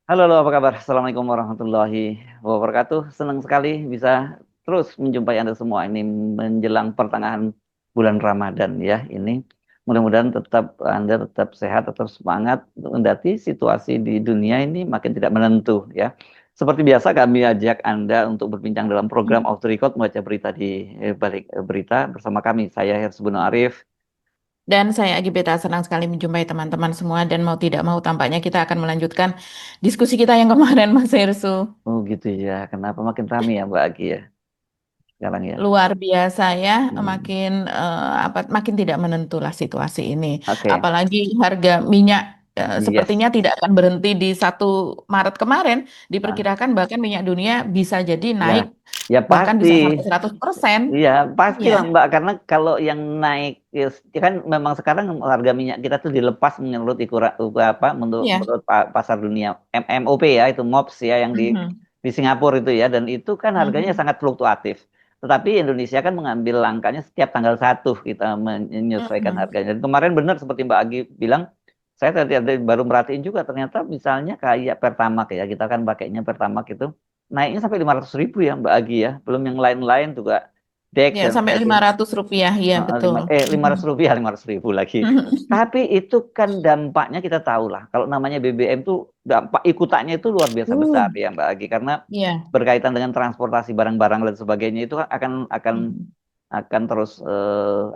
Halo, halo, apa kabar? Assalamualaikum warahmatullahi wabarakatuh. Senang sekali bisa terus menjumpai Anda semua ini menjelang pertengahan bulan Ramadan ya. Ini mudah-mudahan Anda tetap sehat, tetap semangat kendati situasi di dunia ini makin tidak menentu ya. Seperti biasa kami ajak Anda untuk berbincang dalam program Off the Record membaca berita di balik berita bersama kami. Saya Hersbuno Arif. Dan saya Agibeta senang sekali menjumpai teman-teman semua dan mau tidak mau tampaknya kita akan melanjutkan diskusi kita yang kemarin Mas Hersu. Oh gitu ya. Kenapa makin ramai ya Mbak Agi ya sekarang ya? Luar biasa ya, Hmm. makin tidak menentulah situasi ini. Oke. Apalagi harga minyak Yes. sepertinya tidak akan berhenti di 1 Maret kemarin. Ah, Diperkirakan bahkan minyak dunia bisa jadi ya, naik ya bahkan pasti. bisa sampai 100%. Iya, pastilah Ya, Mbak. Karena kalau yang naik, ya kan memang sekarang harga minyak kita tuh dilepas menurut apa, ya. menurut pasar dunia MOP ya, itu MOPS ya, yang Mhm. di Singapura itu ya, dan itu kan harganya Mhm. sangat fluktuatif. Tetapi Indonesia kan mengambil langkahnya setiap tanggal 1 kita menyesuaikan Mhm. harganya. Dan kemarin benar seperti Mbak Agi bilang, saya tadi baru merhatiin juga ternyata misalnya kayak Pertamax ya, kita kan pakainya Pertamax itu naiknya sampai 500.000 ya Mbak Agi ya. Belum yang lain-lain juga Dex Ya, dan sampai lima sebagainya. ratus rupiah, ya betul. Lima Mhm. ratus rupiah, 500.000 lagi. Tapi itu kan dampaknya kita tahu lah. Kalau namanya BBM tuh dampak ikutannya itu luar biasa besar Uh, ya Mbak Agi, karena ya. berkaitan dengan transportasi barang-barang dan sebagainya itu akan Mhm. akan terus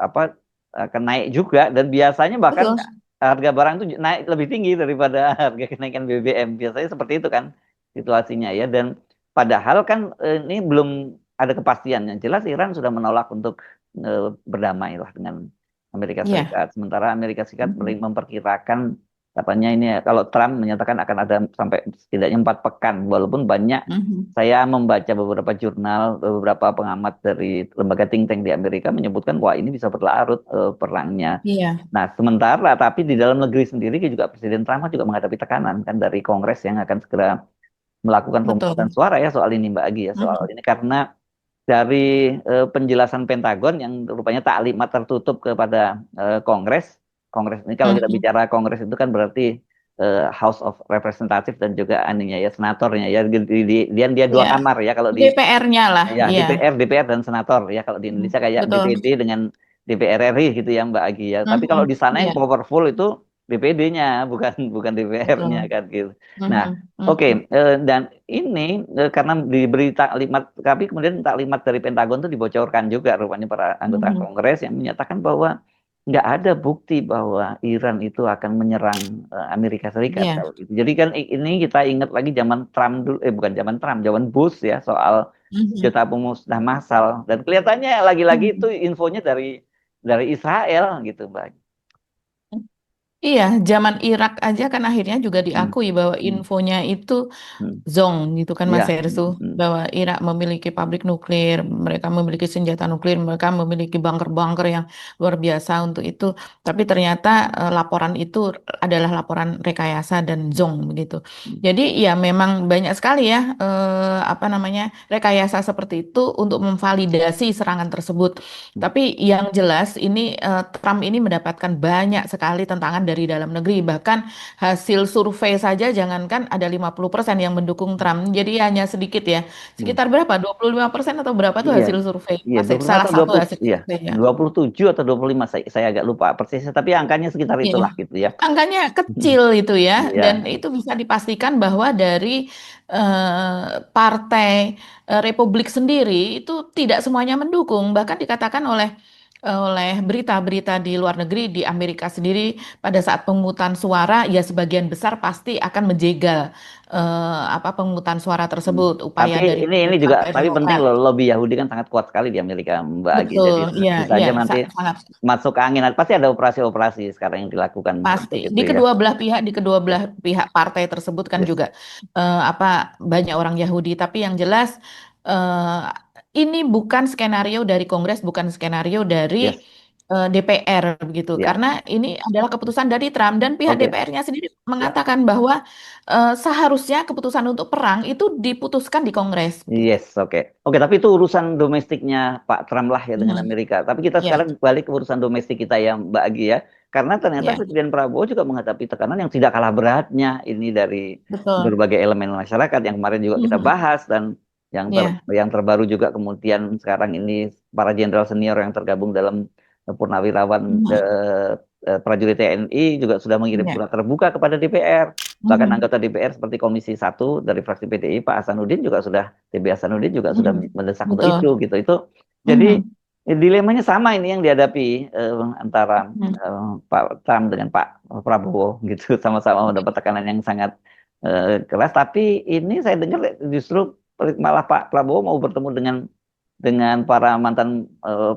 apa akan naik juga, dan biasanya bahkan Betul. harga barang itu naik lebih tinggi daripada harga kenaikan BBM. Biasanya seperti itu kan situasinya ya. Dan padahal kan ini belum ada kepastian. Yang jelas Iran sudah menolak untuk berdamai lah dengan Amerika Ya. Serikat. Sementara Amerika Serikat Mhm. memperkirakan katanya ini ya, kalau Trump menyatakan akan ada sampai setidaknya 4 pekan, walaupun banyak Mhm. saya membaca beberapa jurnal, beberapa pengamat dari lembaga think tank di Amerika menyebutkan wah ini bisa berlarut perangnya. Iya, Nah, sementara tapi di dalam negeri sendiri juga Presiden Trump juga menghadapi tekanan kan dari Kongres yang akan segera melakukan pemungutan betul. suara ya soal ini Mbak Agi ya, soal Mhm. ini karena dari penjelasan Pentagon yang rupanya taklimat tertutup kepada Kongres. Kongres ini kalau kita Mhm. bicara Kongres itu kan berarti House of Representative dan juga aninya ya senatornya ya, dia dua Ya, kamar ya kalau di DPR-nya lah, ya iya. DPR dan senator ya, kalau di Mhm. Indonesia kayak Betul. DPD dengan DPR RI gitu ya Mbak Agi ya. Tapi kalau Mhm. di sana yang Iya, powerful itu DPD-nya, bukan DPR-nya betul. kan gitu. Nah, Mhm. oke, Mhm. dan ini karena diberi taklimat, tapi kemudian taklimat dari Pentagon itu dibocorkan juga rupanya para anggota Mhm. Kongres yang menyatakan bahwa nggak ada bukti bahwa Iran itu akan menyerang Amerika Serikat Iya. kalau gitu. Jadi kan ini kita ingat lagi zaman Trump dulu, bukan zaman Trump, zaman Bush ya, soal Mhm. senjata pemusnah massal, dan kelihatannya lagi-lagi itu Mhm. infonya dari Israel gitu Mbak. Iya, zaman Irak aja kan akhirnya juga Hmm, diakui bahwa hmm, infonya itu hmm. Zong gitu kan Mas Ya, Hersu, hmm, bahwa Irak memiliki pabrik nuklir, mereka memiliki senjata nuklir, mereka memiliki bunker-bunker yang luar biasa untuk itu. Tapi ternyata laporan itu adalah laporan rekayasa dan Zong begitu. hmm, Jadi ya memang banyak sekali ya rekayasa seperti itu untuk memvalidasi serangan tersebut. hmm, Tapi yang jelas ini Trump ini mendapatkan banyak sekali tentangan dari dalam negeri. Bahkan hasil survei saja jangankan ada 50% yang mendukung hmm, Trump. Jadi hanya sedikit ya. hmm. Sekitar berapa? 25% atau berapa tuh Iya, hasil survei? iya, Mas, 25 salah atau satu 20, hasil iya, survei ya. 27 atau 25, saya agak lupa persisnya, tapi angkanya sekitar Iya. itulah gitu ya. Angkanya kecil itu ya, dan Iya. itu bisa dipastikan bahwa dari partai Republik sendiri itu tidak semuanya mendukung. Bahkan dikatakan oleh berita-berita di luar negeri di Amerika sendiri pada saat pemungutan suara ya sebagian besar pasti akan menjegal pemungutan suara Hmm. tersebut upaya Tapi dari ini juga Partai tapi penting Demokrat. loh, lobby Yahudi kan sangat kuat sekali di Amerika Mbak Agi. Jadi Betul, iya, bisa iya, aja nanti sangat masuk angin, pasti ada operasi-operasi sekarang yang dilakukan pasti. untuk itu Di ya. kedua belah pihak, di kedua Ya, belah pihak partai tersebut kan yes, juga eh, apa banyak orang Yahudi. Tapi yang jelas eh, ini bukan skenario dari Kongres, bukan skenario dari yes, DPR begitu. ya. Karena ini adalah keputusan dari Trump dan pihak Oke, DPR-nya sendiri ya. mengatakan bahwa seharusnya keputusan untuk perang itu diputuskan di Kongres gitu. Yes, oke. Oke, tapi itu urusan domestiknya Pak Trump lah ya dengan Hmm, Amerika. Tapi kita ya. sekarang balik ke urusan domestik kita ya Mbak Agi ya. karena ternyata Ya, Presiden Prabowo juga menghadapi tekanan yang tidak kalah beratnya ini dari betul. berbagai elemen masyarakat yang kemarin juga kita Mhm. bahas, dan Ya, yang terbaru juga kemudian sekarang ini para jenderal senior yang tergabung dalam purnawirawan Mhm. prajurit TNI juga sudah mengirim Ya. surat terbuka kepada DPR. Bahkan Mhm. anggota DPR seperti Komisi 1 dari fraksi PDI Pak Hasanuddin juga sudah, TB Hasanuddin juga sudah Mhm. mendesak untuk itu Betul. gitu. Itu jadi Mhm. dilemanya sama ini yang dihadapi antara Mhm. Pak Trump dengan Pak Prabowo gitu, sama-sama mendapat tekanan yang sangat keras. Tapi ini saya dengar justru malah Pak Prabowo mau bertemu dengan para mantan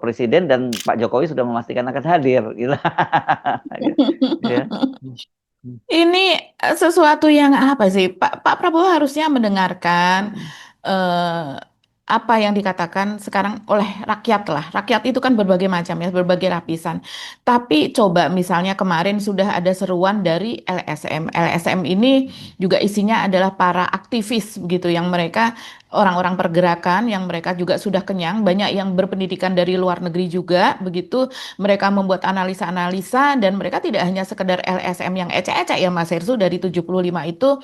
presiden, dan Pak Jokowi sudah memastikan akan hadir gitu. Ya. Ini sesuatu yang apa sih? Pak Prabowo harusnya mendengarkan eh, apa yang dikatakan sekarang oleh rakyat lah. Rakyat itu kan berbagai macam ya, berbagai lapisan. Tapi coba misalnya kemarin sudah ada seruan dari LSM. LSM ini juga isinya adalah para aktivis begitu yang mereka orang-orang pergerakan yang mereka juga sudah kenyang, banyak yang berpendidikan dari luar negeri juga begitu. Mereka membuat analisa-analisa dan mereka tidak hanya sekedar LSM yang ecek-ecek ya Mas Hersu dari 75 itu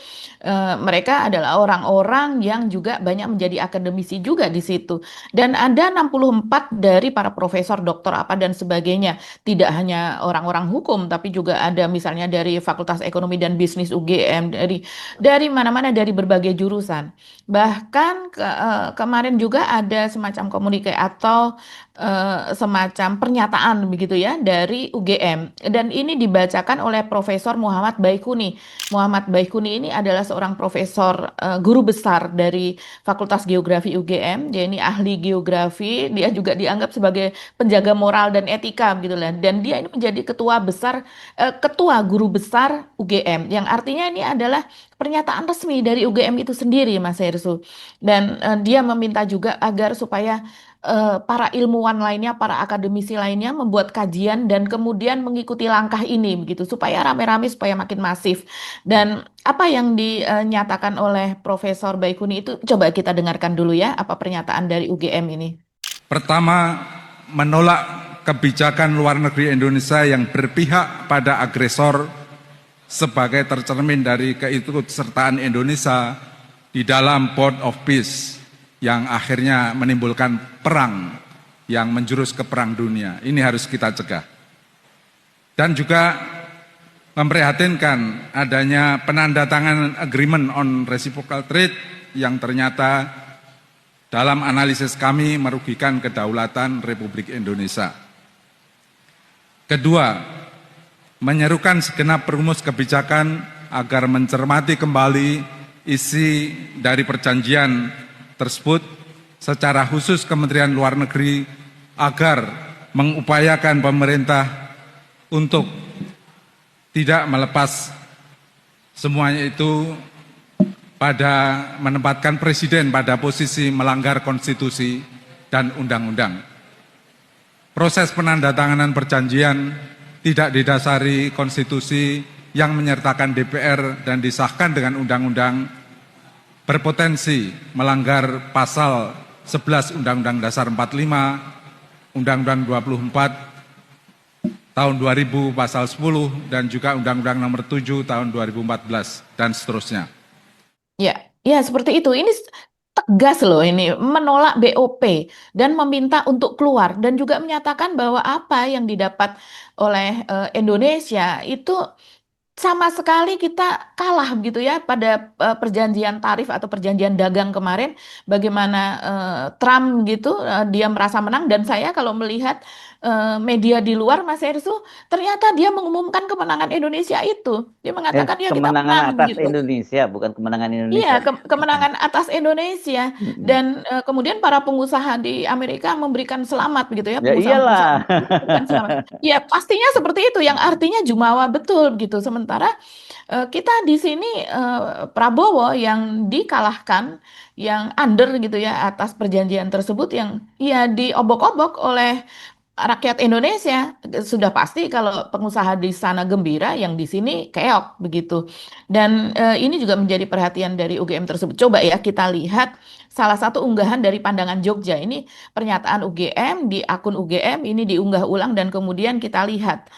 mereka adalah orang-orang yang juga banyak menjadi akademisi juga di situ. Dan ada 64 dari para profesor, doktor apa dan sebagainya. Tidak hanya orang-orang hukum tapi juga ada misalnya dari Fakultas Ekonomi dan Bisnis UGM dari mana-mana dari berbagai jurusan. Bahkan kemarin juga ada semacam komunike atau semacam pernyataan begitu ya dari UGM dan ini dibacakan oleh Profesor Muhammad Baikuni. Muhammad Baikuni ini adalah seorang profesor guru besar dari Fakultas Geografi UGM. Dia ini ahli geografi, dia juga dianggap sebagai penjaga moral dan etika gitu lah. Dan dia ini menjadi ketua guru besar UGM yang artinya ini adalah pernyataan resmi dari UGM itu sendiri Mas Hersu. Dan dia meminta juga agar supaya para ilmuwan lainnya, para akademisi lainnya membuat kajian dan kemudian mengikuti langkah ini begitu supaya rame-rame supaya makin masif. Dan apa yang dinyatakan oleh Profesor Baikuni itu coba kita dengarkan dulu ya apa pernyataan dari UGM ini. Pertama, menolak kebijakan luar negeri Indonesia yang berpihak pada agresor sebagai tercermin dari keikutsertaan Indonesia di dalam Board of Peace yang akhirnya menimbulkan perang yang menjurus ke perang dunia. Ini harus kita cegah. Dan juga memprihatinkan adanya penandatanganan agreement on reciprocal trade yang ternyata dalam analisis kami merugikan kedaulatan Republik Indonesia. Kedua, menyerukan segenap perumus kebijakan agar mencermati kembali isi dari perjanjian tersebut, secara khusus Kementerian Luar Negeri agar mengupayakan pemerintah untuk tidak melepas semuanya itu pada menempatkan presiden pada posisi melanggar konstitusi dan undang-undang. Proses penandatanganan perjanjian tidak didasari konstitusi yang menyertakan DPR dan disahkan dengan undang-undang berpotensi melanggar pasal 11 Undang-Undang Dasar 45, Undang-Undang 24 tahun 2000 pasal 10 dan juga Undang-Undang nomor 7 tahun 2014 dan seterusnya. Ya, ya seperti itu. Ini tegas loh ini menolak BOP dan meminta untuk keluar dan juga menyatakan bahwa apa yang didapat oleh Indonesia itu sama sekali kita kalah gitu ya pada perjanjian tarif atau perjanjian dagang kemarin bagaimana Trump gitu dia merasa menang dan saya kalau melihat media di luar Mas Ersu ternyata dia mengumumkan kemenangan Indonesia itu dia mengatakan ya kita Kemenangan menang atas gitu. Indonesia, bukan kemenangan Iya, Indonesia. kemenangan atas Indonesia Mm-mm. dan kemudian para pengusaha di Amerika memberikan selamat begitu ya, Ya pengusaha-pengusaha iyalah. Amerika memberikan selamat. Ya, pastinya seperti itu yang artinya jumawa betul gitu. Sementara kita di sini Prabowo yang dikalahkan, yang under gitu ya atas perjanjian tersebut yang ya diobok-obok oleh rakyat Indonesia sudah pasti kalau pengusaha di sana gembira, yang di sini keok begitu. Dan ini juga menjadi perhatian dari UGM tersebut. Coba ya kita lihat salah satu unggahan dari Pandangan Jogja. Ini pernyataan UGM di akun UGM ini diunggah ulang dan kemudian kita lihat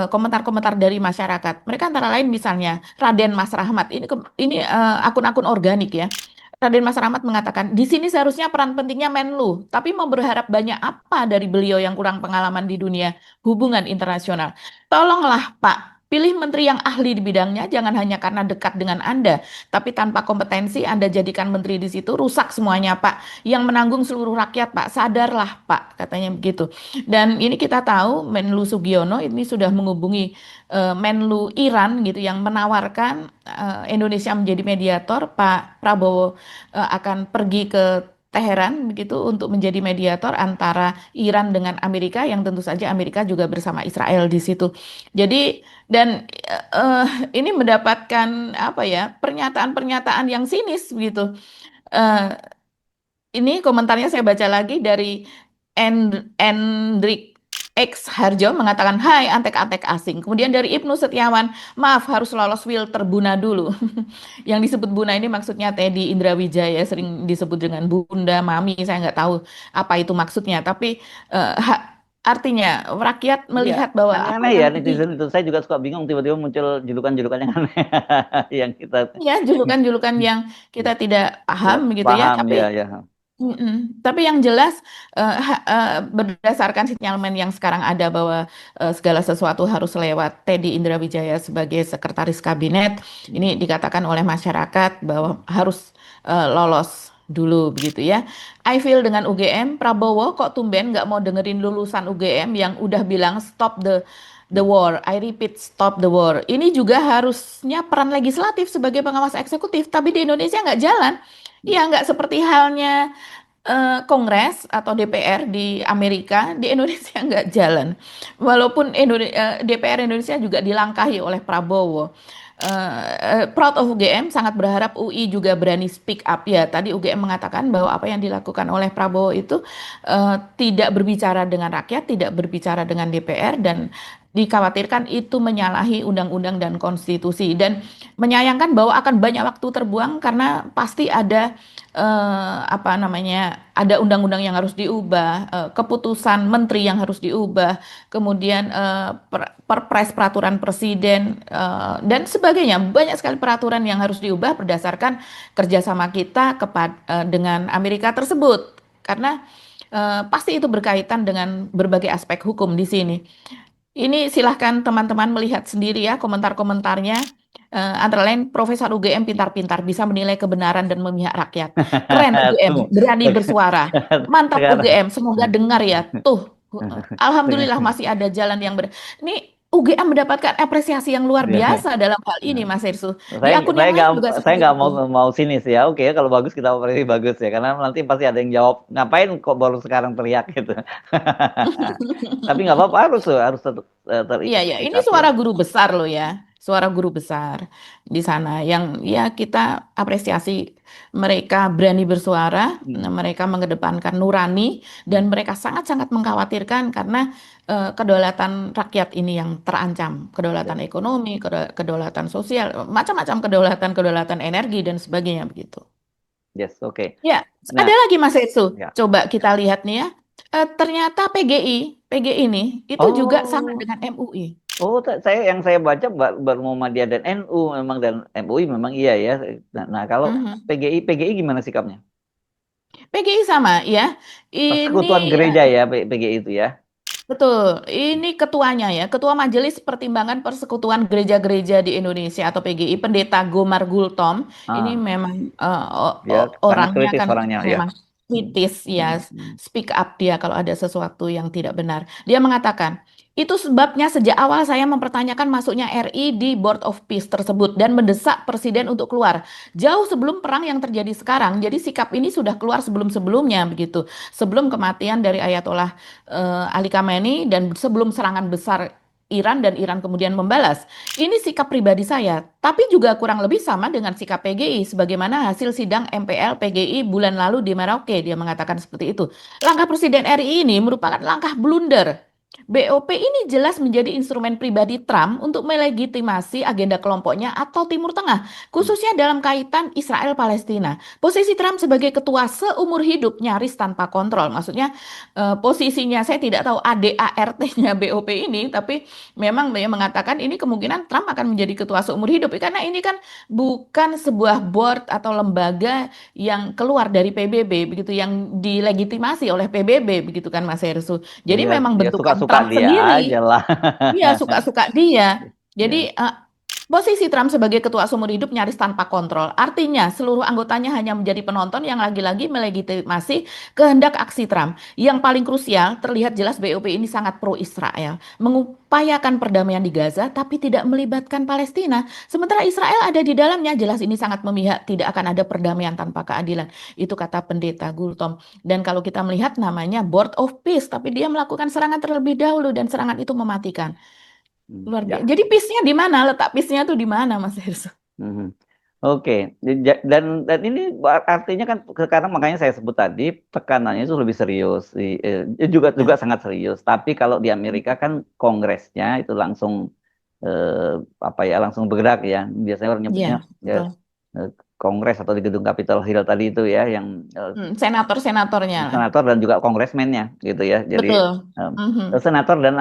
komentar-komentar dari masyarakat. Mereka antara lain misalnya Raden Mas Rahmat. Ini akun-akun organik ya. Raden Mas Rahmat mengatakan, di sini seharusnya peran pentingnya Menlu, tapi mau berharap banyak apa dari beliau yang kurang pengalaman di dunia hubungan internasional. Tolonglah Pak, pilih menteri yang ahli di bidangnya, jangan hanya karena dekat dengan Anda, tapi tanpa kompetensi Anda jadikan menteri di situ, rusak semuanya Pak. Yang menanggung seluruh rakyat Pak, sadarlah Pak, katanya begitu. Dan ini kita tahu Menlu Sugiono ini sudah menghubungi Menlu Iran gitu yang menawarkan Indonesia menjadi mediator. Pak Prabowo akan pergi ke Teheran begitu untuk menjadi mediator antara Iran dengan Amerika, yang tentu saja Amerika juga bersama Israel di situ. Jadi dan ini mendapatkan apa ya, pernyataan-pernyataan yang sinis begitu. Eh, ini komentarnya saya baca lagi dari Endrik X Harjo mengatakan, Hai antek-antek asing. Kemudian dari Ibnu Setiawan, maaf harus lolos filter Buna dulu. Yang disebut Buna ini maksudnya Teddy Indrawijaya, sering disebut dengan Bunda, Mami, saya nggak tahu apa itu maksudnya. Tapi artinya rakyat Iya, melihat bahwa apa aneh-aneh ya yang netizen itu. Saya juga suka bingung tiba-tiba muncul julukan-julukan yang aneh yang kita ya julukan-julukan yang kita tidak tidak paham gitu ya. paham ya Tapi ya. Tapi yang jelas berdasarkan sinyalmen yang sekarang ada bahwa segala sesuatu harus lewat Teddy Indrawijaya sebagai sekretaris kabinet, ini dikatakan oleh masyarakat bahwa harus lolos dulu begitu ya. I feel dengan UGM, Prabowo kok tumben nggak mau dengerin lulusan UGM yang udah bilang stop the war. I repeat, stop the war. Ini juga harusnya peran legislatif sebagai pengawas eksekutif, tapi di Indonesia nggak jalan. Ya, nggak seperti halnya Kongres atau DPR di Amerika, di Indonesia nggak jalan. Walaupun DPR Indonesia juga dilangkahi oleh Prabowo. Proud of UGM, sangat berharap UI juga berani speak up. Ya, tadi UGM mengatakan bahwa apa yang dilakukan oleh Prabowo itu tidak berbicara dengan rakyat, tidak berbicara dengan DPR, dan dikhawatirkan itu menyalahi undang-undang dan konstitusi. Dan menyayangkan bahwa akan banyak waktu terbuang karena pasti ada apa namanya, ada undang-undang yang harus diubah, keputusan menteri yang harus diubah, kemudian perpres peraturan presiden dan sebagainya. Banyak sekali peraturan yang harus diubah berdasarkan kerjasama kita dengan Amerika tersebut, karena pasti itu berkaitan dengan berbagai aspek hukum di sini. Ini silahkan teman-teman melihat sendiri ya komentar-komentarnya. Antara lain Profesor UGM pintar-pintar bisa menilai kebenaran dan memihak rakyat. Keren UGM, Tuh. berani bersuara. Mantap Sekarang UGM, semoga dengar ya. Tuh, Alhamdulillah sekarang- masih ada jalan yang Ini UGM mendapatkan apresiasi yang luar biasa dalam hal ini, Mas Irsu. Di akun saya yang nggak lain juga saya seperti nggak mau itu. mau sinis ya. Oke, kalau bagus kita apresiasi bagus ya, karena nanti pasti ada yang jawab ngapain kok baru sekarang teriak gitu. Tapi nggak apa-apa, harus tetap Iya, ya. Ini terikat ya. suara guru besar loh ya. Suara guru besar di sana yang ya kita apresiasi, mereka berani bersuara, mereka mengedepankan nurani, dan mereka sangat-sangat mengkhawatirkan karena kedaulatan rakyat ini yang terancam, kedaulatan Yes, ekonomi, kedaulatan sosial, macam-macam kedaulatan energi dan sebagainya begitu. yes, oke. Ya, ada Nah, lagi Mas Etsu. ya. Coba kita lihat nih ya. Ternyata PGI ini itu juga sama Oh, dengan MUI. yang saya baca baru Muhammadiyah dan NU memang, dan MUI memang iya ya. Nah, kalau Mhm. PGI gimana sikapnya? PGI sama ya. Persekutuan Ini gereja ya, PGI itu ya. betul. Ini ketuanya ya, Ketua Majelis Pertimbangan Persekutuan Gereja-Gereja di Indonesia atau PGI, Pendeta Gomar Gultom. Ini Ah, memang dia sangat orangnya kritis kan orangnya ya. memang kritis ya, Hmm. speak up dia kalau ada sesuatu yang tidak benar. Dia mengatakan, itu sebabnya sejak awal saya mempertanyakan masuknya RI di Board of Peace tersebut dan mendesak Presiden untuk keluar. Jauh sebelum perang yang terjadi sekarang, jadi sikap ini sudah keluar sebelum-sebelumnya begitu. Sebelum kematian dari Ayatollah Ali Khamenei dan sebelum serangan besar Iran dan Iran kemudian membalas. Ini sikap pribadi saya, tapi juga kurang lebih sama dengan sikap PGI sebagaimana hasil sidang MPL PGI bulan lalu di Merauke. Dia mengatakan seperti itu. Langkah Presiden RI ini merupakan langkah blunder. BOP ini jelas menjadi instrumen pribadi Trump untuk melegitimasi agenda kelompoknya atau Timur Tengah, khususnya dalam kaitan Israel-Palestina. Posisi Trump sebagai ketua seumur hidup nyaris tanpa kontrol. Maksudnya posisinya saya tidak tahu ADART-nya BOP ini, tapi memang dia mengatakan ini kemungkinan Trump akan menjadi ketua seumur hidup. Karena ini kan bukan sebuah board atau lembaga yang keluar dari PBB, begitu yang dilegitimasi oleh PBB, begitu kan Mas Hersu. Jadi Ya, memang ya bentukan suka-suka Trump dia aja sendiri. lah. Iya, suka-suka dia. Ya. Jadi posisi Trump sebagai ketua seumur hidup nyaris tanpa kontrol. Artinya seluruh anggotanya hanya menjadi penonton yang lagi-lagi melegitimasi kehendak aksi Trump. Yang paling krusial terlihat jelas BOP ini sangat pro-Israel. Mengupayakan perdamaian di Gaza tapi tidak melibatkan Palestina. Sementara Israel ada di dalamnya, jelas ini sangat memihak, tidak akan ada perdamaian tanpa keadilan. Itu kata Pendeta Gultom. Dan kalau kita melihat namanya Board of Peace, tapi dia melakukan serangan terlebih dahulu dan serangan itu mematikan. Luar biasa. Ya. Jadi peace-nya di mana? Letak peace-nya tuh di mana, Mas Herso? Mhm. Oke, dan ini artinya kan sekarang makanya saya sebut tadi tekanannya itu lebih serius, juga Ya. sangat serius. Tapi kalau di Amerika kan kongresnya itu langsung apa ya langsung bergerak ya. Biasanya orang nyebutnya Iya, ya, betul. kongres atau di gedung Capitol Hill tadi itu ya yang Senator-senatornya lah. senator dan juga kongresmennya gitu ya. Jadi Betul. Mhm. senator dan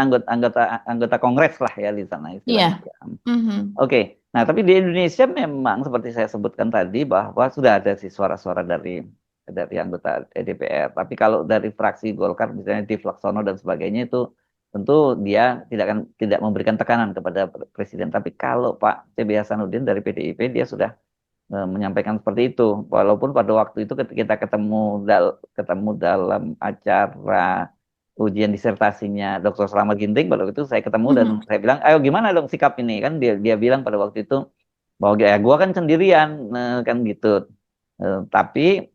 anggota kongres lah ya di sana Iya. istilahnya. Mhm. Oke, nah tapi di Indonesia memang seperti saya sebutkan tadi bahwa sudah ada sih suara-suara dari anggota DPR. Tapi kalau dari fraksi Golkar misalnya Dev Laksono dan sebagainya itu tentu dia tidak memberikan tekanan kepada presiden. Tapi kalau Pak C.B. Hasanuddin dari PDIP dia sudah menyampaikan seperti itu. Walaupun pada waktu itu ketika kita ketemu dalam acara ujian disertasinya Dr. Slamet Ginting, pada waktu itu saya ketemu dan Mhm. saya bilang, ayo gimana dong sikap ini kan dia bilang pada waktu itu bahwa ya gua kan sendirian kan gitu. Tapi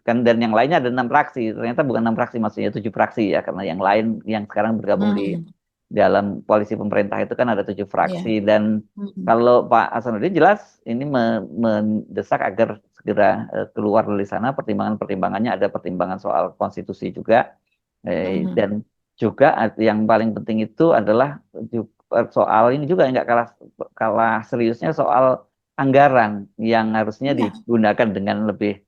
kan dan yang lainnya ada 6 fraksi, ternyata bukan 6 fraksi maksudnya 7 fraksi ya karena yang lain yang sekarang bergabung di Mhm. dalam koalisi pemerintah itu kan ada 7 fraksi Iya. dan Mhm. kalau Pak Hasanuddin jelas ini mendesak agar segera keluar dari sana pertimbangannya ada pertimbangan soal konstitusi juga Mhm. dan juga yang paling penting itu adalah soal ini juga nggak kalah seriusnya soal anggaran yang harusnya Iya. digunakan dengan lebih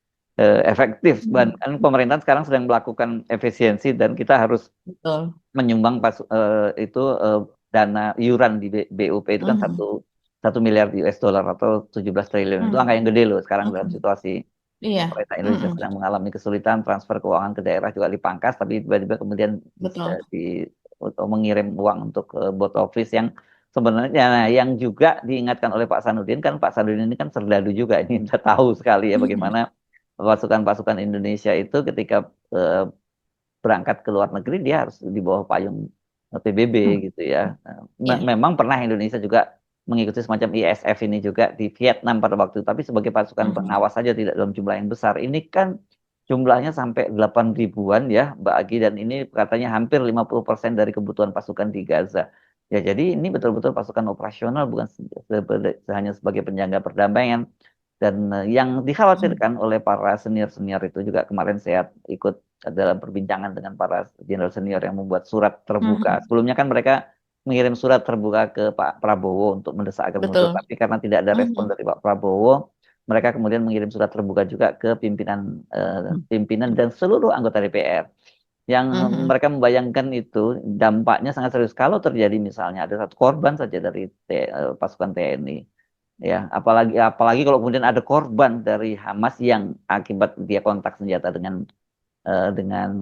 efektif. Mhm. Kan pemerintahan sekarang sedang melakukan efisiensi dan kita harus Betul. menyumbang dana iuran di BUP itu kan Mhm. 1 miliar US dollar atau 17 triliun itu Mhm. angka yang gede loh sekarang dalam Mhm. situasi Iya. pemerintah Indonesia Mhm. sedang mengalami kesulitan transfer keuangan ke daerah juga dipangkas tapi tiba-tiba kemudian bisa Betul. untuk mengirim uang untuk box office yang sebenarnya nah, yang juga diingatkan oleh Pak Sanudin kan Pak Sanudin ini kan serdadu juga ini kita tahu sekali ya Mhm. bagaimana pasukan-pasukan Indonesia itu ketika berangkat ke luar negeri dia harus di bawah payung PBB Mhm. gitu ya. Iya. Memang pernah Indonesia juga mengikuti semacam ISF ini juga di Vietnam pada waktu itu, tapi sebagai pasukan Mhm. pengawas saja tidak dalam jumlah yang besar. Ini kan jumlahnya sampai 8 ribuan ya Mbak Agi dan ini katanya hampir 50% dari kebutuhan pasukan di Gaza. Ya jadi ini betul-betul pasukan operasional bukan hanya sebagai penjaga perdamaian. Dan yang Mhm. dikhawatirkan oleh para senior-senior itu juga kemarin saya ikut dalam perbincangan dengan para jenderal senior yang membuat surat terbuka. Mhm. Sebelumnya kan mereka mengirim surat terbuka ke Pak Prabowo untuk mendesak agar mundur, Betul. tapi karena tidak ada respon Mhm. dari Pak Prabowo, mereka kemudian mengirim surat terbuka juga ke pimpinan dan seluruh anggota DPR. Yang Mhm. mereka membayangkan itu dampaknya sangat serius. Kalau terjadi misalnya ada satu korban saja dari pasukan TNI, ya apalagi kalau kemudian ada korban dari Hamas yang akibat dia kontak senjata dengan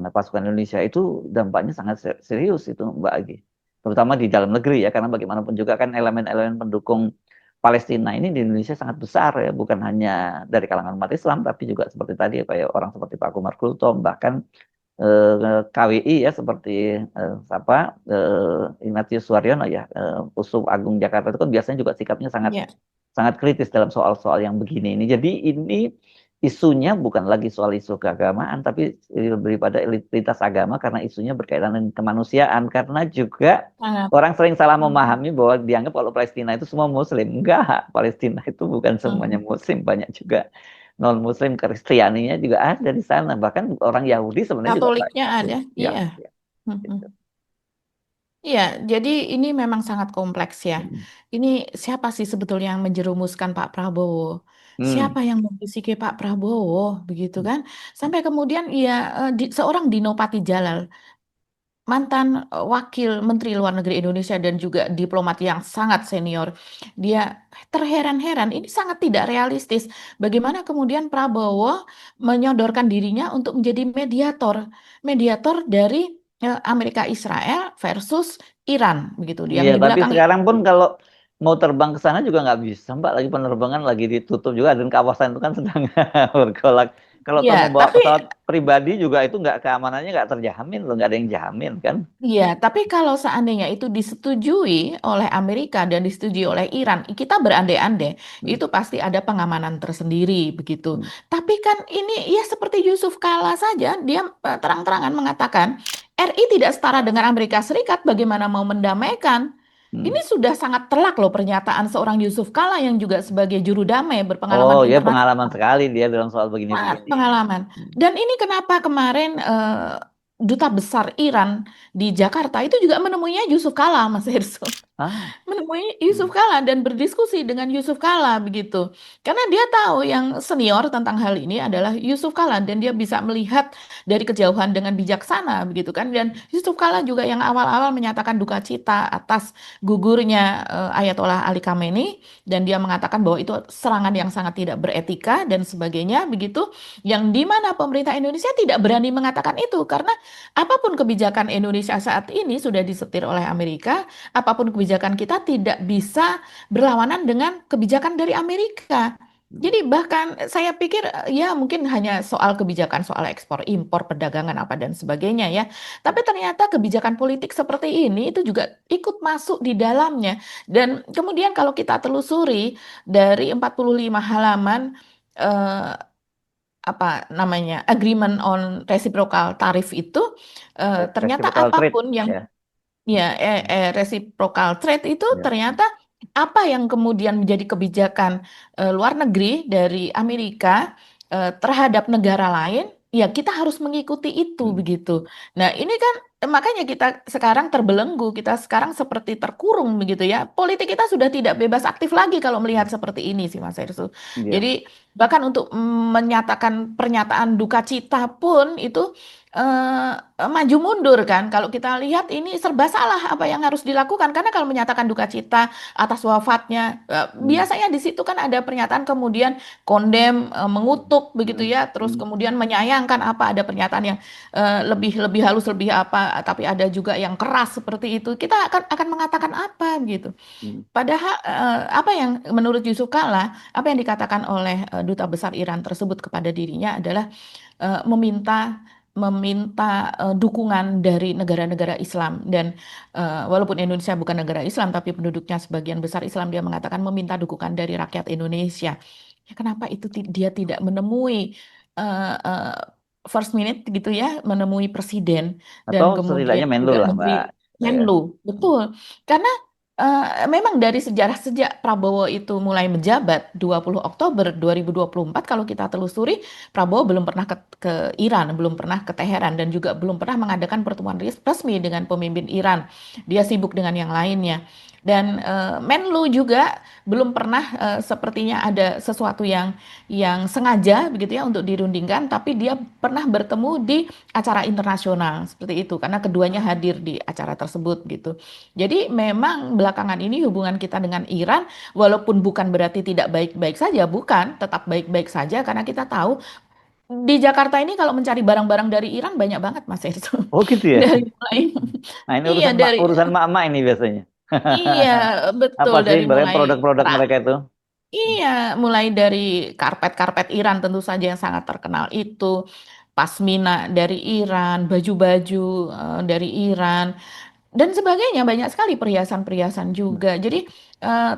pasukan Indonesia itu dampaknya sangat serius itu Mbak Agi terutama di dalam negeri ya karena bagaimanapun juga kan elemen-elemen pendukung Palestina ini di Indonesia sangat besar ya bukan hanya dari kalangan umat Islam tapi juga seperti tadi kayak orang seperti Pak Kumar Kultom bahkan KWI ya seperti Ignatius Suwaryono ya Uskup Agung Jakarta itu kan biasanya juga sikapnya sangat Iya. sangat kritis dalam soal-soal yang begini ini. Jadi ini isunya bukan lagi soal isu keagamaan, tapi lebih pada lintas agama karena isunya berkaitan dengan kemanusiaan. Karena juga Sangat. orang sering salah memahami bahwa dianggap kalau Palestina itu semua Muslim. Enggak, Palestina itu bukan semuanya Muslim, banyak juga non-Muslim, Kristianinya juga ada di sana. Bahkan orang Yahudi sebenarnya juga Katoliknya banyak. ada, Ya, iya. ya, Mhm. gitu. Iya, jadi ini memang sangat kompleks ya. Hmm. Ini siapa sih sebetulnya yang menjerumuskan Pak Prabowo? Hmm. Siapa yang membisiki Pak Prabowo, begitu kan? Sampai kemudian ya seorang Dino Patijalal, mantan wakil Menteri Luar Negeri Indonesia dan juga diplomat yang sangat senior, dia terheran-heran, ini sangat tidak realistis. Bagaimana kemudian Prabowo menyodorkan dirinya untuk menjadi mediator dari Amerika Israel versus Iran, begitu. Yang Iya, di tapi belakang sekarang pun itu. kalau mau terbang ke sana juga nggak bisa, Mbak. Lagi penerbangan lagi ditutup juga dan kawasan itu kan sedang bergolak. Kalau Iya, toh mau bawa tapi pesawat pribadi juga itu nggak keamanannya nggak terjamin loh, nggak ada yang jamin kan. iya, tapi kalau seandainya itu disetujui oleh Amerika dan disetujui oleh Iran, kita berandai-andai, Hmm. itu pasti ada pengamanan tersendiri begitu. Hmm. Tapi kan ini ya seperti Yusuf Kala saja, dia terang-terangan mengatakan RI tidak setara dengan Amerika Serikat, bagaimana mau mendamaikan? Hmm. Ini sudah sangat telak loh pernyataan seorang Yusuf Kala yang juga sebagai juru damai Oh berpengalaman ya, pengalaman internasional. sekali dia dalam soal Sangat begini-begini. pengalaman. Hmm. Dan ini kenapa kemarin duta besar Iran di Jakarta itu juga menemuinya Yusuf Kala, Mas Herso. Ah. Menemui Hmm. Yusuf Kala dan berdiskusi dengan Yusuf Kala begitu. Karena dia tahu yang senior tentang hal ini adalah Yusuf Kala dan dia bisa melihat dari kejauhan dengan bijaksana begitu kan. Dan Yusuf Kala juga yang awal-awal menyatakan duka cita atas gugurnya Ayatollah Ali Khamenei dan dia mengatakan bahwa itu serangan yang sangat tidak beretika dan sebagainya begitu. Yang di mana pemerintah Indonesia tidak berani mengatakan itu karena apapun kebijakan Indonesia saat ini sudah disetir oleh Amerika, apapun kebijakan kita tidak bisa berlawanan dengan kebijakan dari Amerika. Jadi bahkan saya pikir ya mungkin hanya soal kebijakan soal ekspor, impor, perdagangan apa dan sebagainya ya. Tapi ternyata kebijakan politik seperti ini itu juga ikut masuk di dalamnya. Dan kemudian kalau kita telusuri dari 45 halaman eh, apa namanya agreement on reciprocal tariff itu ternyata Reciprocal trade apapun yang ya. ya, reciprocal trade itu Ya. ternyata apa yang kemudian menjadi kebijakan luar negeri dari Amerika terhadap negara lain, ya kita harus mengikuti itu Hmm. begitu. Nah, ini kan makanya kita sekarang terbelenggu, kita sekarang seperti terkurung begitu ya. Politik kita sudah tidak bebas aktif lagi kalau melihat seperti ini sih Mas Hersu. Iya. Jadi bahkan untuk menyatakan pernyataan duka cita pun itu maju mundur kan. Kalau kita lihat ini serba salah apa yang harus dilakukan karena kalau menyatakan duka cita atas wafatnya Hmm. biasanya di situ kan ada pernyataan kemudian kondem mengutuk begitu Hmm. ya terus Hmm. kemudian menyayangkan apa ada pernyataan yang lebih lebih halus lebih apa tapi ada juga yang keras seperti itu kita akan mengatakan apa gitu. Hmm. Padahal apa yang menurut Yusuf Kala apa yang dikatakan oleh duta besar Iran tersebut kepada dirinya adalah meminta dukungan dari negara-negara Islam dan walaupun Indonesia bukan negara Islam tapi penduduknya sebagian besar Islam dia mengatakan meminta dukungan dari rakyat Indonesia. Ya, kenapa itu dia tidak menemui uh, uh, first minute gitu ya, menemui presiden Atau dan kemudian setidaknya Menlu juga lah Mbak. menteri Ya. Menlu, betul. Karena memang dari sejarah sejak Prabowo itu mulai menjabat 20 Oktober 2024 kalau kita telusuri Prabowo belum pernah ke Iran, belum pernah ke Teheran dan juga belum pernah mengadakan pertemuan resmi dengan pemimpin Iran. Dia sibuk dengan yang lainnya. Dan Menlu juga belum pernah sepertinya ada sesuatu yang sengaja begitu ya untuk dirundingkan, tapi dia pernah bertemu di acara internasional seperti itu karena keduanya hadir di acara tersebut gitu. Jadi memang belakangan ini hubungan kita dengan Iran walaupun bukan berarti tidak baik-baik saja, bukan, tetap baik-baik saja karena kita tahu di Jakarta ini kalau mencari barang-barang dari Iran banyak banget Mas Erso. Oh gitu ya. Dari mulai Nah ini iya dari urusan mak-mak ini biasanya. iya Apa betul sih dari barang mulai produk-produk mereka itu? iya mulai dari karpet-karpet Iran tentu saja yang sangat terkenal itu pasmina dari Iran, baju-baju dari Iran, dan sebagainya, banyak sekali perhiasan-perhiasan juga. Jadi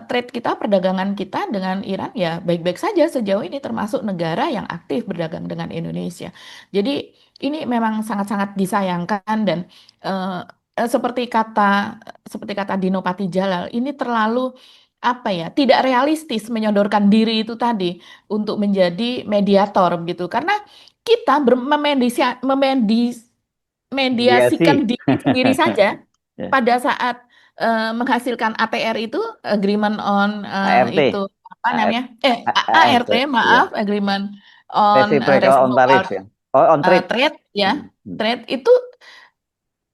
trade kita, perdagangan kita dengan Iran ya baik-baik saja sejauh ini, termasuk negara yang aktif berdagang dengan Indonesia. Jadi ini memang sangat-sangat disayangkan dan eh, seperti kata Dino Patijalal, ini terlalu apa ya, tidak realistis menyodorkan diri itu tadi untuk menjadi mediator gitu. Karena kita memediasikan Mediasi. diri sendiri saja Ya. pada saat menghasilkan ATR itu, agreement on ART, itu apa AR, namanya, ART, ART, ya. maaf, agreement on Reciprocal on reciprocal tariff ya. Oh, on trade. trade ya, Hmm, hmm, trade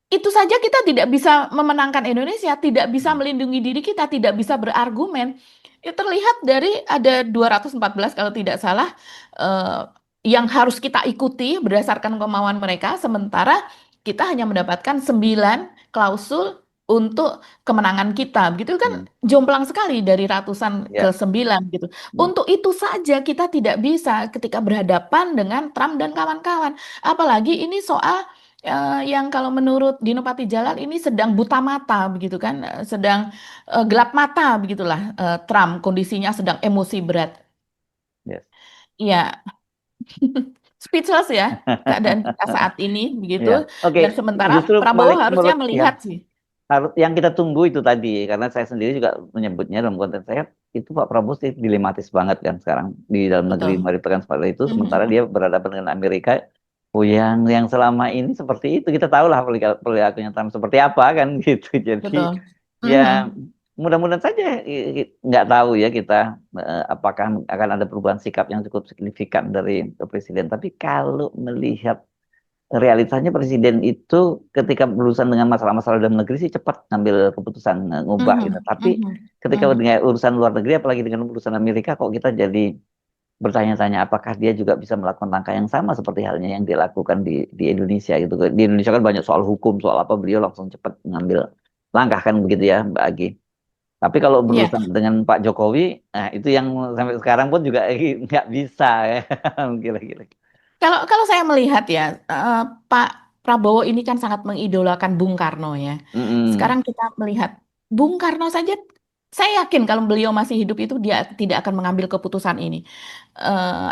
itu saja kita tidak bisa memenangkan Indonesia, tidak bisa hmm, melindungi diri kita, tidak bisa berargumen. Ya, terlihat dari ada 214 kalau tidak salah eh, yang harus kita ikuti berdasarkan kemauan mereka, sementara kita hanya mendapatkan 9 klausul untuk kemenangan kita. Begitu kan hmm, jomplang sekali dari ratusan ya. ke 9 gitu. Hmm, Untuk itu saja kita tidak bisa ketika berhadapan dengan Trump dan kawan-kawan. Apalagi ini soal yang kalau menurut Dino Patijalal ini sedang buta mata begitu kan, sedang gelap mata begitulah, Trump kondisinya sedang emosi berat. yes. Iya, speechless ya keadaan kita saat ini begitu. Ya, oke. Dan sementara Justru Prabowo balik harusnya menurut ya, melihat sih. harus yang kita tunggu itu tadi, karena saya sendiri juga menyebutnya dalam konteks saya itu Pak Prabowo sih dilematis banget kan sekarang di dalam negeri Betul. mengatakan seperti itu, sementara Mhm. dia berhadapan dengan Amerika. Oh, yang selama ini seperti itu kita tahu lah perilakunya Trump seperti apa kan gitu. Jadi Betul. ya Mhm. mudah-mudahan saja nggak tahu ya kita apakah akan ada perubahan sikap yang cukup signifikan dari presiden. Tapi kalau melihat realitanya presiden itu ketika berurusan dengan masalah-masalah dalam negeri sih cepat ngambil keputusan ngubah Mhm. gitu. Tapi Mhm. ketika Mhm. dengan urusan luar negeri apalagi dengan urusan Amerika kok kita jadi bertanya-tanya apakah dia juga bisa melakukan langkah yang sama seperti halnya yang dilakukan di Indonesia gitu. Di Indonesia kan banyak soal hukum, soal apa beliau langsung cepat mengambil langkah kan begitu ya Mbak Agi. Tapi kalau Iya. berurusan dengan Pak Jokowi, nah itu yang sampai sekarang pun juga nggak bisa ya. Kira-kira. Kalau kalau saya melihat ya, Pak Prabowo ini kan sangat mengidolakan Bung Karno ya. Mm-mm. Sekarang kita melihat Bung Karno saja, saya yakin kalau beliau masih hidup itu dia tidak akan mengambil keputusan ini.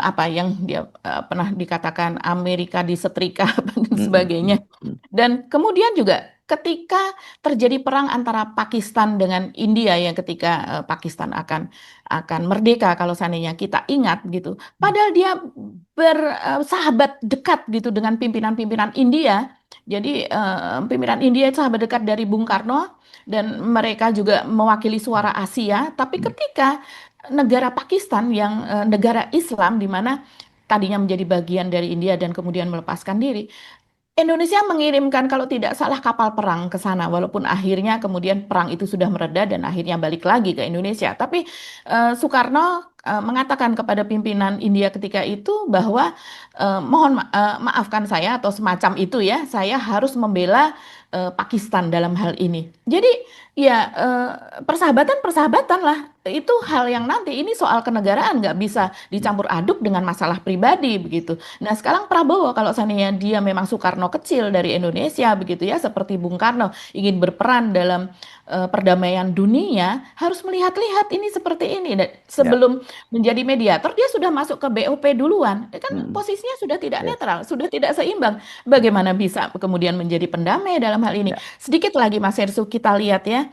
Apa yang dia pernah dikatakan Amerika disetrika dan Mm-mm. sebagainya. Mm-mm. Dan kemudian juga ketika terjadi perang antara Pakistan dengan India ya, ketika Pakistan akan merdeka kalau seandainya kita ingat gitu. Padahal dia bersahabat dekat gitu dengan pimpinan-pimpinan India. Jadi pimpinan India itu sahabat dekat dari Bung Karno dan mereka juga mewakili suara Asia. Tapi ketika negara Pakistan yang negara Islam di mana tadinya menjadi bagian dari India dan kemudian melepaskan diri, Indonesia mengirimkan kalau tidak salah kapal perang ke sana, walaupun akhirnya kemudian perang itu sudah mereda dan akhirnya balik lagi ke Indonesia. Tapi Soekarno mengatakan kepada pimpinan India ketika itu bahwa maafkan saya atau semacam itu ya, saya harus membela Pakistan dalam hal ini. Jadi ya persahabatan-persahabatan lah. Itu hal yang nanti ini soal kenegaraan nggak bisa dicampur aduk dengan masalah pribadi begitu. Nah, sekarang Prabowo kalau seandainya dia memang Soekarno kecil dari Indonesia begitu ya, seperti Bung Karno ingin berperan dalam perdamaian dunia, harus melihat-lihat ini seperti ini. Dan Ya. sebelum menjadi mediator, dia sudah masuk ke BOP duluan. Kan Mm-mm. posisinya sudah tidak Yes. netral, sudah tidak seimbang. Bagaimana bisa kemudian menjadi pendamai dalam hal ini? Ya. Sedikit lagi Mas Hersu kita lihat ya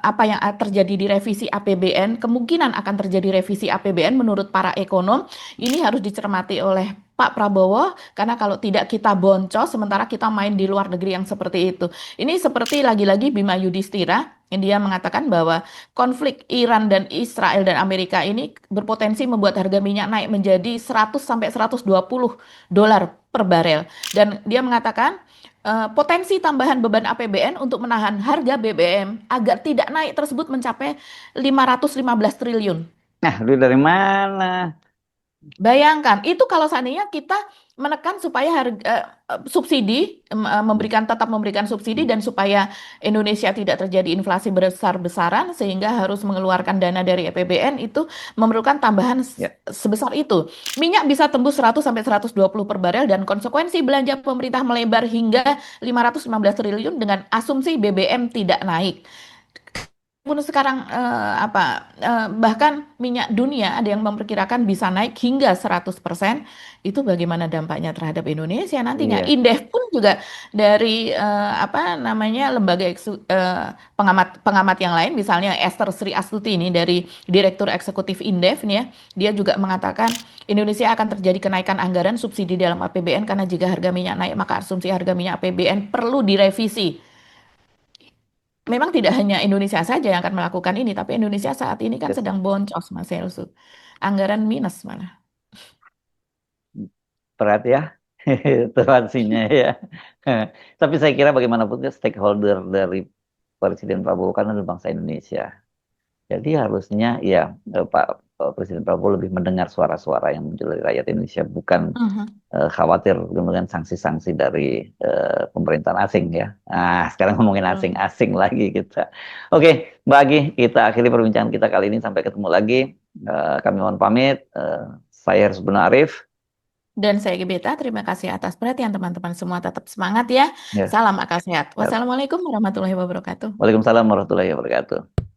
apa yang terjadi di revisi APBN, kemungkinan akan terjadi revisi APBN menurut para ekonom, ini harus dicermati oleh Pak Prabowo, karena kalau tidak kita boncos, sementara kita main di luar negeri yang seperti itu. Ini seperti lagi-lagi Bima Yudhistira, yang dia mengatakan bahwa konflik Iran dan Israel dan Amerika ini berpotensi membuat harga minyak naik menjadi 100 sampai 120 dolar per barel. Dan dia mengatakan potensi tambahan beban APBN untuk menahan harga BBM agar tidak naik tersebut mencapai 515 triliun. Nah, lu dari mana? Bayangkan, itu kalau seandainya kita menekan supaya harga subsidi, tetap memberikan subsidi dan supaya Indonesia tidak terjadi inflasi besar-besaran sehingga harus mengeluarkan dana dari APBN itu memerlukan tambahan Ya, sebesar itu. Minyak bisa tembus 100 sampai 120 per barel dan konsekuensi belanja pemerintah melebar hingga 515 triliun dengan asumsi BBM tidak naik. Pun sekarang bahkan minyak dunia ada yang memperkirakan bisa naik hingga 100%. Itu bagaimana dampaknya terhadap Indonesia nantinya. iya, Indef pun juga dari lembaga pengamat yang lain, misalnya Esther Sri Astuti ini dari Direktur Eksekutif Indef nih ya, dia juga mengatakan Indonesia akan terjadi kenaikan anggaran subsidi dalam APBN karena jika harga minyak naik maka asumsi harga minyak APBN perlu direvisi. Memang tidak hanya Indonesia saja yang akan melakukan ini, tapi Indonesia saat ini kan yes. sedang boncos, Mas Helsu. Anggaran minus malah. Berat ya, situasinya ya. Tapi saya kira bagaimanapun ya, stakeholder dari Presiden Prabowo kan adalah bangsa Indonesia. Jadi harusnya ya Pak Presiden Prabowo lebih mendengar suara-suara yang muncul dari rakyat Indonesia, bukan Mhm. khawatir dengan sanksi-sanksi dari pemerintahan asing ya. Nah, sekarang ngomongin Betul. asing-asing lagi kita. Oke, Mbak Agi, kita akhiri perbincangan kita kali ini. Sampai ketemu lagi. Kami mohon pamit. Saya Harus Arif. Dan saya Gebeta, terima kasih atas perhatian teman-teman semua. Tetap semangat ya. Ya. Salam akal sehat. Wassalamualaikum warahmatullahi wabarakatuh. Waalaikumsalam warahmatullahi wabarakatuh.